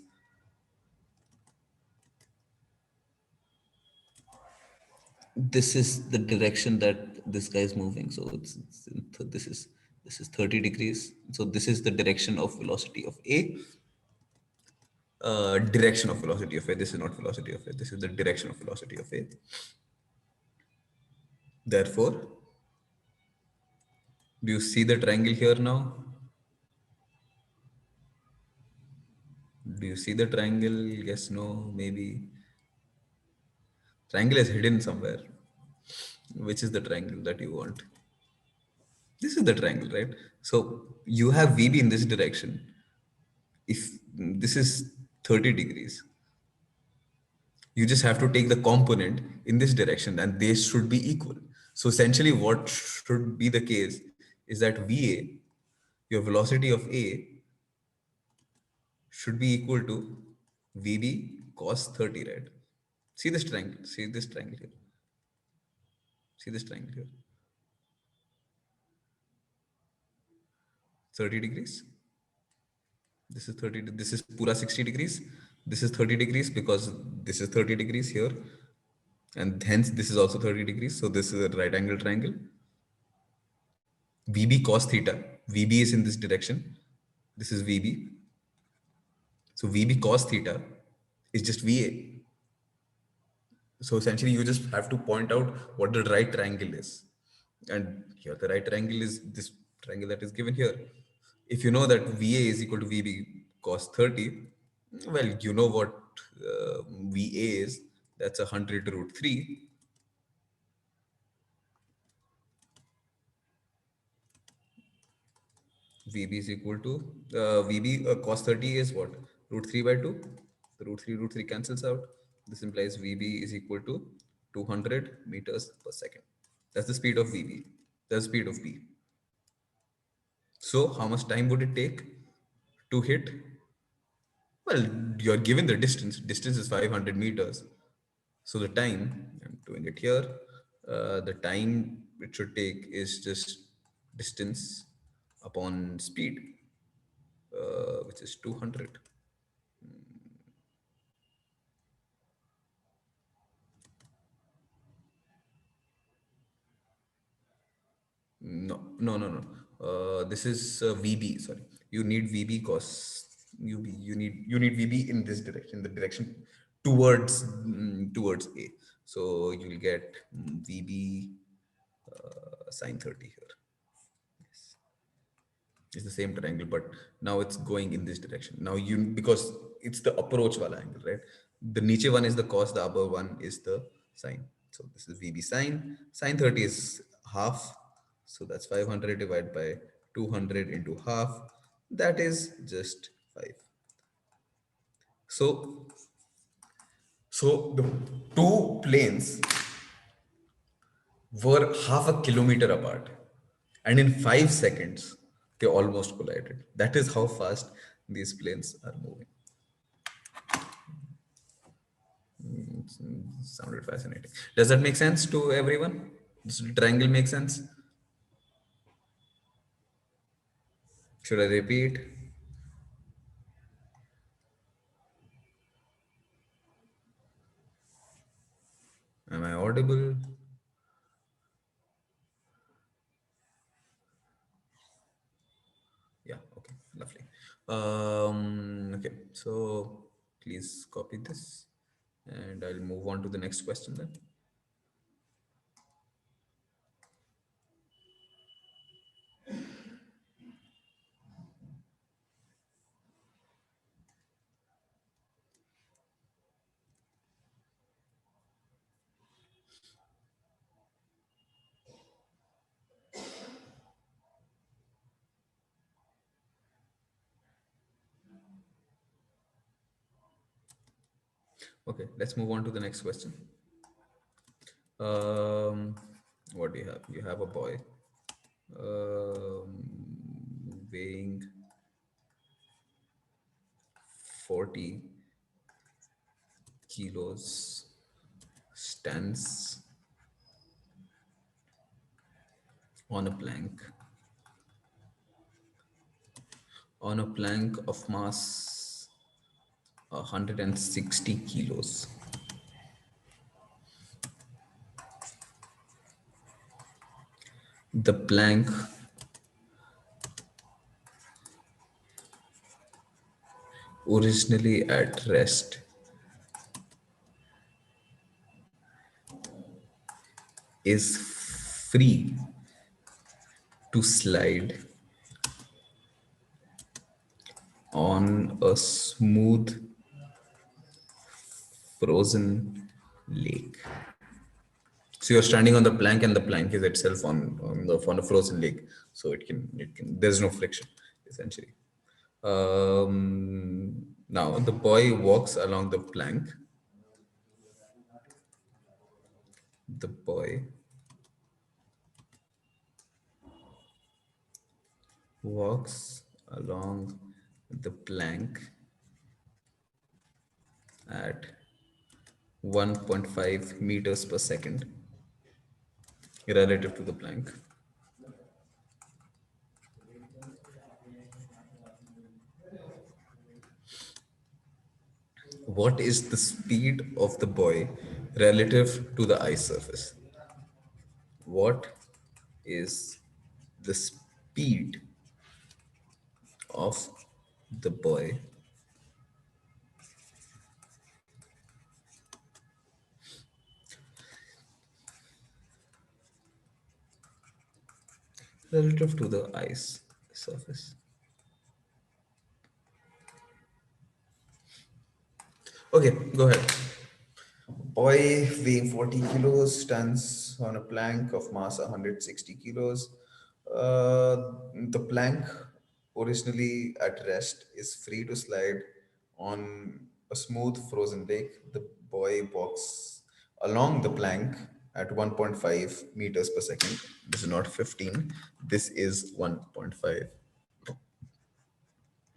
This is the direction that this guy is moving. So this is 30 degrees. So this is the direction of velocity of A. Direction of velocity of A. This is not velocity of A. This is the direction of velocity of A. Therefore, do you see the triangle here now? Do you see the triangle? Yes, no, maybe. Triangle is hidden somewhere. Which is the triangle that you want? This is the triangle, right? So you have VB in this direction. If this is 30 degrees, you just have to take the component in this direction and they should be equal. So essentially what should be the case is that VA, your velocity of A, should be equal to VB cos 30, right? See this triangle, see this triangle here. See this triangle here. 30 degrees. This is 30, this is pura 60 degrees. This is 30 degrees because this is 30 degrees here. And hence this is also 30 degrees. So this is a right angle triangle. VB cos theta. VB is in this direction. This is VB. So VB cos theta is just VA. So essentially you just have to point out what the right triangle is. And here the right triangle is this triangle that is given here. If you know that VA is equal to VB cos 30, well, you know what VA is. That's 100 root 3. VB is equal to VB cos 30 is what? Root 3 by 2. The root 3 cancels out. This implies VB is equal to 200 meters per second. That's the speed of VB. That's the speed of B. So how much time would it take to hit? Well, you're given the distance. Distance is 500 meters. So the time, I'm doing it here, the time it should take is just distance upon speed, which is 200. No. This is VB. Sorry, you need VB cos you need VB in this direction, the direction towards A. So you'll get VB sine 30 here. It's the same triangle, but now it's going in this direction. Now because it's the approach wala angle, right? The niche one is the cos, the upper one is the sine. So this is VB sine 30 is half. So that's 500 divided by 200 into half. That is just 5. So, so the two planes were half a kilometer apart, and in 5 seconds they almost collided. That is how fast these planes are moving. Sounded fascinating. Does that make sense to everyone? Does the triangle make sense? Should I repeat? Am I audible? Yeah, okay, lovely. Okay, so please copy this and I'll move on to the next question then. Okay, let's move on to the next question. Um, what do you have? You have a boy weighing 40 kilos, stands on a plank of mass 160 kilos. The plank originally at rest is free to slide on a smooth frozen lake. So you're standing on the plank and the plank is itself on a frozen lake. So there's no friction essentially. Now the boy walks along the plank. The boy walks along the plank at 1.5 meters per second relative to the plank. What is the speed of the boy relative to the ice surface? What is the speed of the boy relative to the ice surface? Okay, go ahead. Boy weighing 40 kilos stands on a plank of mass 160 kilos. The plank, originally at rest, is free to slide on a smooth frozen lake. The boy walks along the plank at 1.5 meters per second. This is not 15, this is 1.5.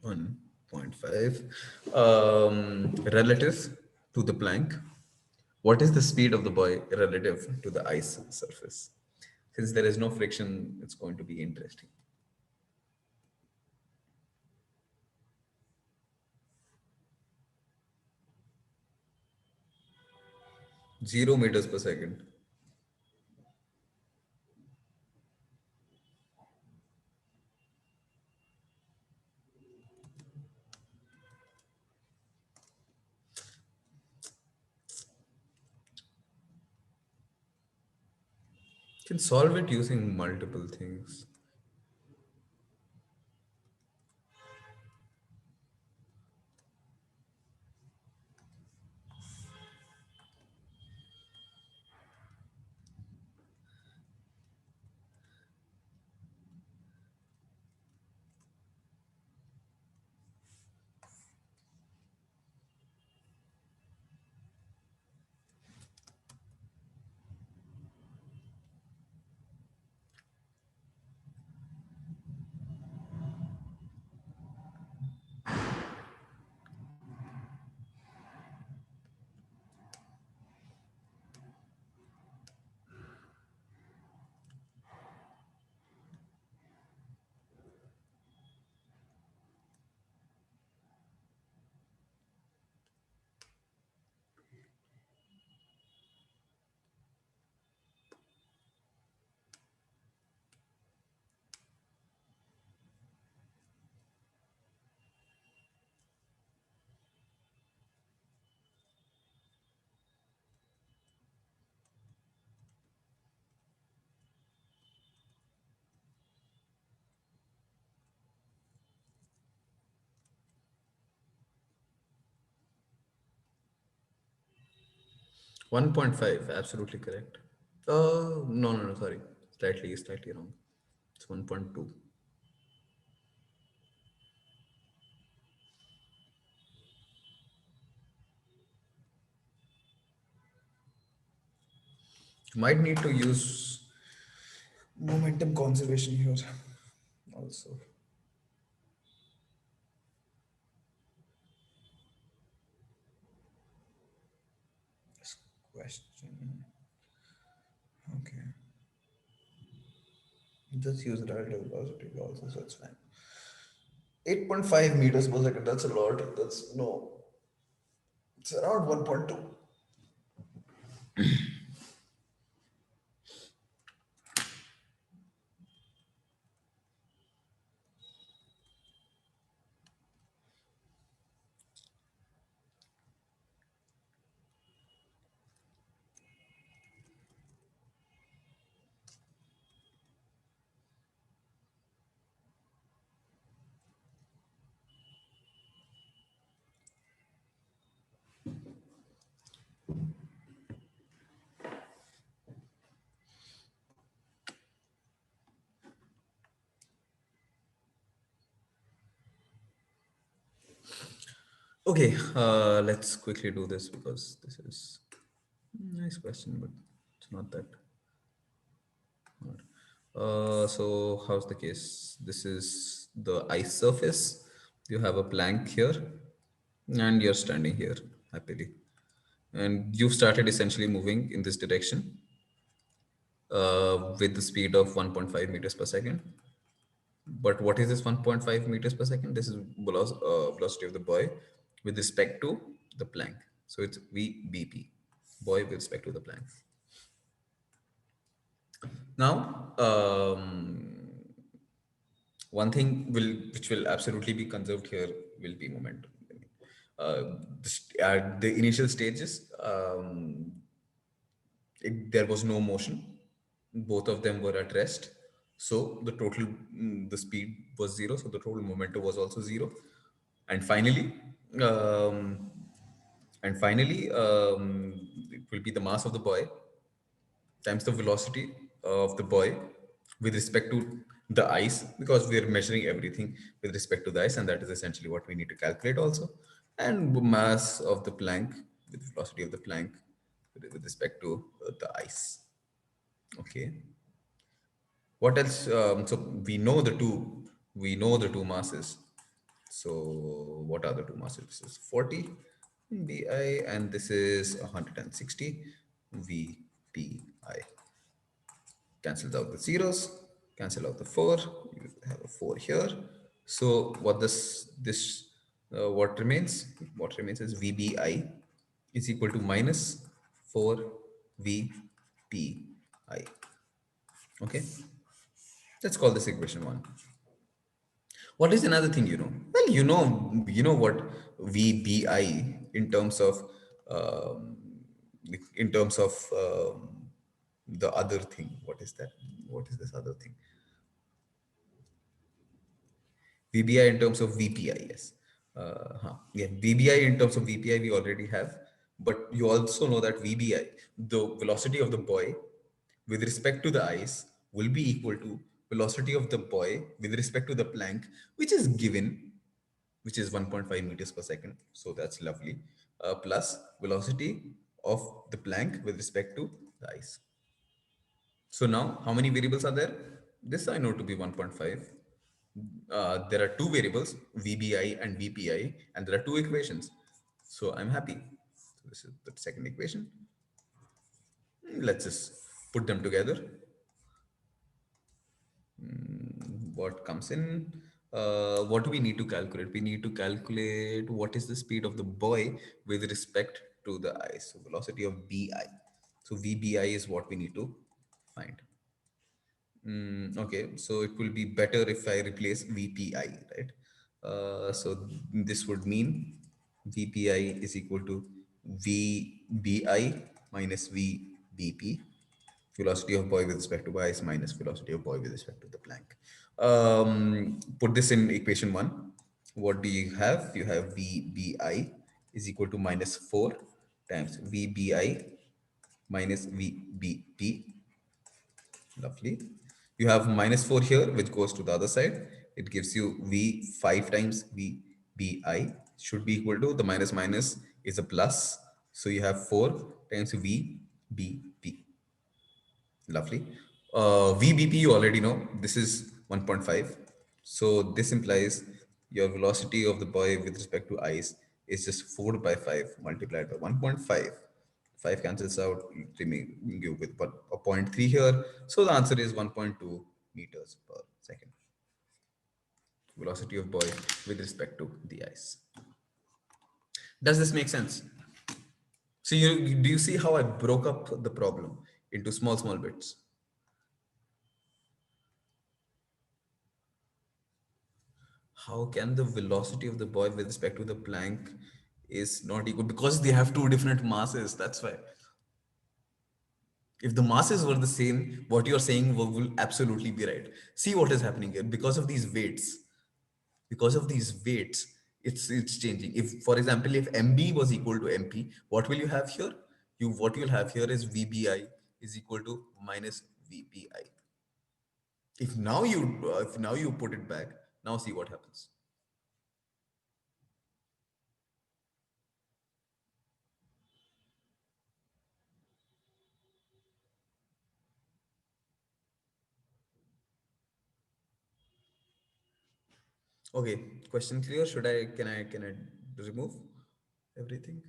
1.5 relative to the plank. What is the speed of the buoy relative to the ice surface? Since there is no friction, it's going to be interesting. 0 meters per second. You can solve it using multiple things. One 1.5, absolutely correct. No, no, no, sorry. Slightly wrong. It's 1.2. Might need to use momentum conservation here also. This question. Okay. Just use relative velocity also, so it's fine. 8.5 meters per second, that's a lot. That's no, it's around 1.2. Okay, let's quickly do this because this is a nice question, but it's not that hard. So how's the case? This is the ice surface. You have a plank here, and you're standing here happily. And you've started essentially moving in this direction with the speed of 1.5 meters per second. But what is this 1.5 meters per second? This is velocity of the buoy with respect to the plank. So it's VBP, buoy with respect to the plank. Now, one thing which will absolutely be conserved here will be momentum. At the initial stages, there was no motion. Both of them were at rest. So the total, the speed was zero. So the total momentum was also zero. And finally, um, it will be the mass of the buoy times the velocity of the buoy with respect to the ice, because we are measuring everything with respect to the ice, and that is essentially what we need to calculate also. And mass of the plank with velocity of the plank with respect to the ice. Okay. What else? So we know the two masses. So what are the two masses? This is 40 VI and this is 160 VPI. Cancels out the zeros, cancel out the 4, you have a 4 here. So what what remains? What remains is VBI is equal to minus 4 VPI. Okay, let's call this equation 1. What is another thing you know? Well, you know what VBI um, in terms of the other thing. What is that? What is this other thing? VBI in terms of VPI, yes. Yeah, VBI in terms of VPI we already have, but you also know that VBI, the velocity of the buoy with respect to the ice, will be equal to velocity of the buoy with respect to the plank, which is given, which is 1.5 meters per second. So that's lovely. Plus velocity of the plank with respect to the ice. So now how many variables are there? This I know to be 1.5. There are two variables, VBI and VPI, and there are two equations. So I'm happy. So this is the second equation. Let's just put them together. What comes in? What do we need to calculate? We need to calculate what is the speed of the buoy with respect to the ice. So velocity of BI. So VBI is what we need to find. Okay, so it will be better if I replace VPI, right? So this would mean VPI is equal to VBI minus VBP, velocity of buoy with respect to ice minus velocity of buoy with respect to the plank. Put this in equation 1. What do you have? You have VBI is equal to minus 4 times VBI minus VBP. Lovely. You have minus 4 here, which goes to the other side. It gives you V 5 times VBI should be equal to the minus minus is a plus. So you have 4 times VBP. Lovely. VBP you already know. This is 1.5. So this implies your velocity of the buoy with respect to ice is just 4 by 5 multiplied by 1.5. 5 cancels out, leaving you with but a 0.3 here. So the answer is 1.2 meters per second. Velocity of buoy with respect to the ice. Does this make sense? So do you see how I broke up the problem into small bits? How can the velocity of the buoy with respect to the plank is not equal? Because they have two different masses. That's why. If the masses were the same, what you're saying will absolutely be right. See what is happening here. Because of these weights, it's changing. If, for example, if MB was equal to MP, what will you have here? What you'll have here is VBI is equal to minus VPI. If now you put it back, now see what happens. Okay, question clear. Can I remove everything?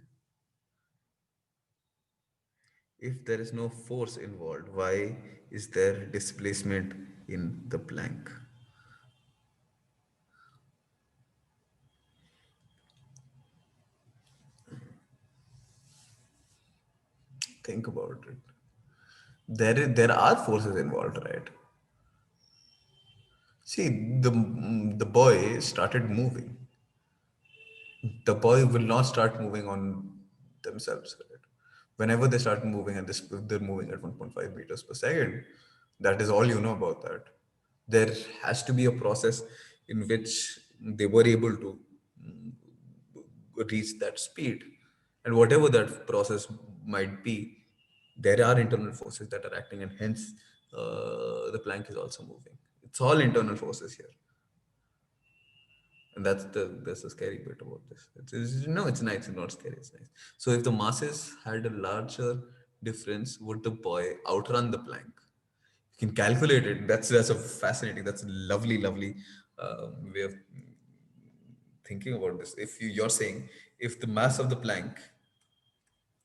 If there is no force involved, why is there displacement in the plank? Think about it. There are forces involved, right? See, the boy started moving. The boy will not start moving on themselves, right? Whenever they start moving, and they're moving at 1.5 meters per second, that is all you know about that. There has to be a process in which they were able to reach that speed, and whatever that process might be, there are internal forces that are acting, and hence the plank is also moving. It's all internal forces here, and that's the scary bit about this. No, it's nice. It's not scary. It's nice. So if the masses had a larger difference, would the boy outrun the plank? You can calculate it. That's a fascinating. That's a lovely way of thinking about this. If you're saying if the mass of the plank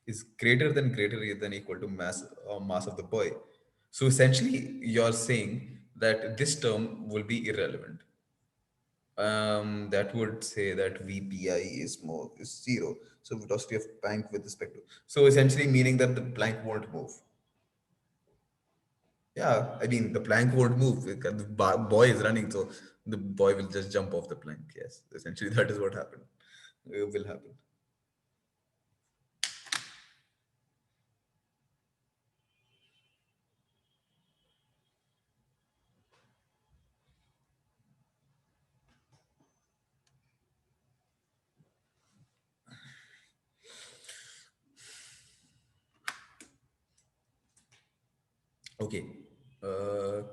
is greater than equal to mass of the boy, so essentially you're saying that this term will be irrelevant. That would say that VPI is zero. So velocity of plank with respect to, so essentially meaning that the plank won't move. Yeah, I mean the plank won't move because the boy is running, so the boy will just jump off the plank. Yes, essentially that is what happened. Will happen. Okay,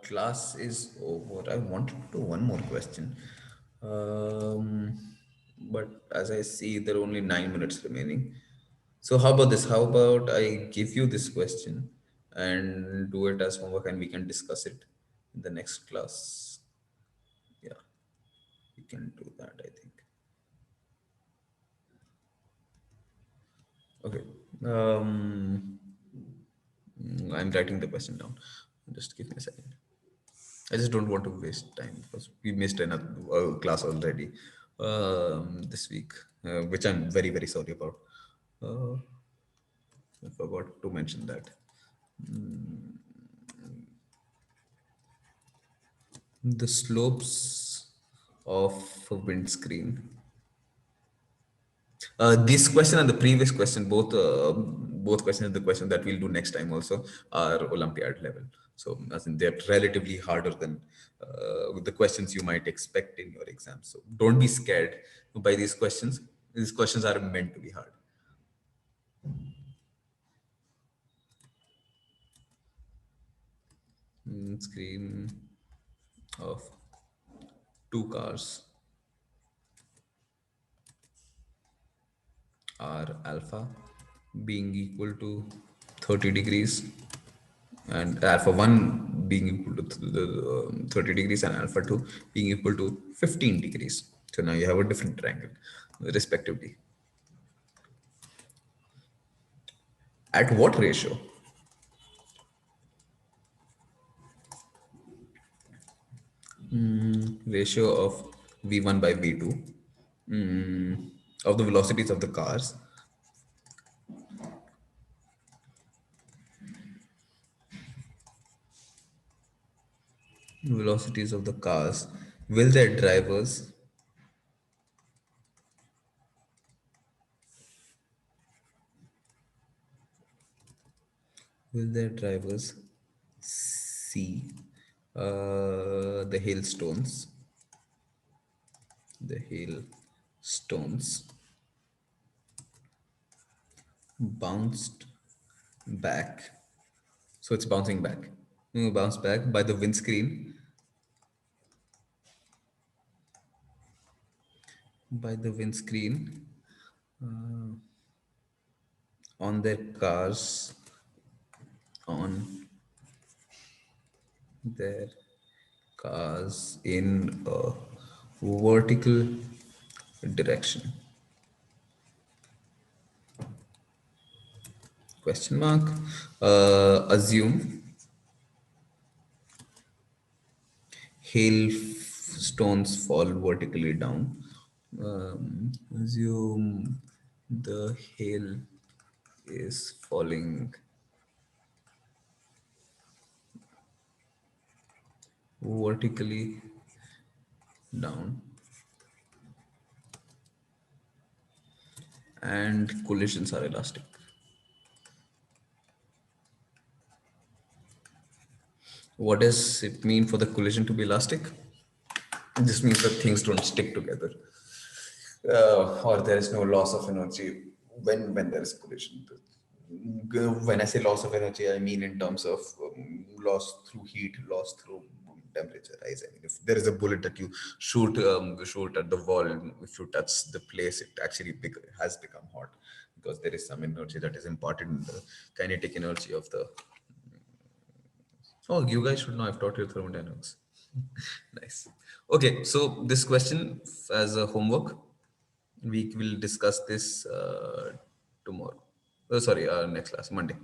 class is over. I wanted to do one more question, um, but as I see, there are only 9 minutes remaining. So how about this? How about I give you this question and do it as homework, and we can discuss it in the next class. Yeah, we can do that, I think. Okay. I'm writing the question down. Just give me a second. I just don't want to waste time because we missed another class already this week, which I'm very, very sorry about. Uh, I forgot to mention that. The slopes of a windscreen. This question and the previous question, both questions, the question that we'll do next time also are Olympiad level. So, as in they're relatively harder than with the questions you might expect in your exam. So, don't be scared by these questions. These questions are meant to be hard. Screen of two cars are alpha being equal to 30 degrees and alpha 1 being equal to 30 degrees and alpha 2 being equal to 15 degrees. So now you have a different triangle respectively. At what ratio? Ratio of v1 by v2 of the velocities of the cars velocities of the cars, will their drivers see the hailstones bounced back. So it's bouncing back. Bounce back by the windscreen on their cars on their cars in a vertical direction. Question mark. Assume hailstones fall vertically down. Assume the hail is falling vertically down and collisions are elastic. What does it mean for the collision to be elastic? This means that things don't stick together, or there is no loss of energy when there is collision. When I say loss of energy, I mean in terms of loss through heat, loss through temperature rise. I mean, if there is a bullet that you shoot at the wall, and if you touch the place, it actually has become hot because there is some energy that is imparted in the kinetic energy of the. Oh, you guys should know. I've taught you thermodynamics. Nice. Okay, so this question as a homework. We will discuss this tomorrow. Oh, sorry, next class, Monday.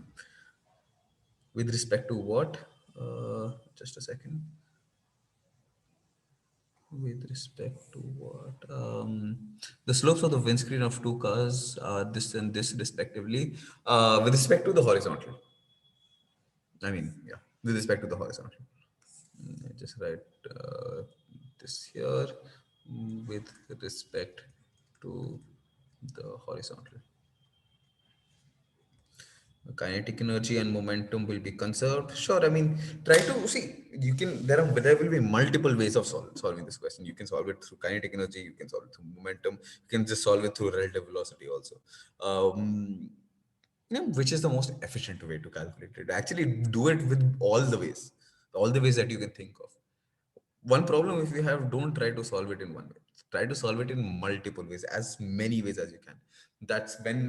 With respect to what? Just a second. With respect to what? The slopes of the windscreen of two cars are this and this respectively. With respect to the horizontal. I mean, yeah, with respect to the horizontal. I just write this here with respect to the horizontal. Kinetic energy and momentum will be conserved. Sure, I mean, try to see. You can. There will be multiple ways of solving this question. You can solve it through kinetic energy. You can solve it through momentum. You can just solve it through relative velocity also. Which is the most efficient way to calculate it? Actually, do it with all the ways that you can think of. One problem if you have, don't try to solve it in one way. Try to solve it in multiple ways, as many ways as you can. That's when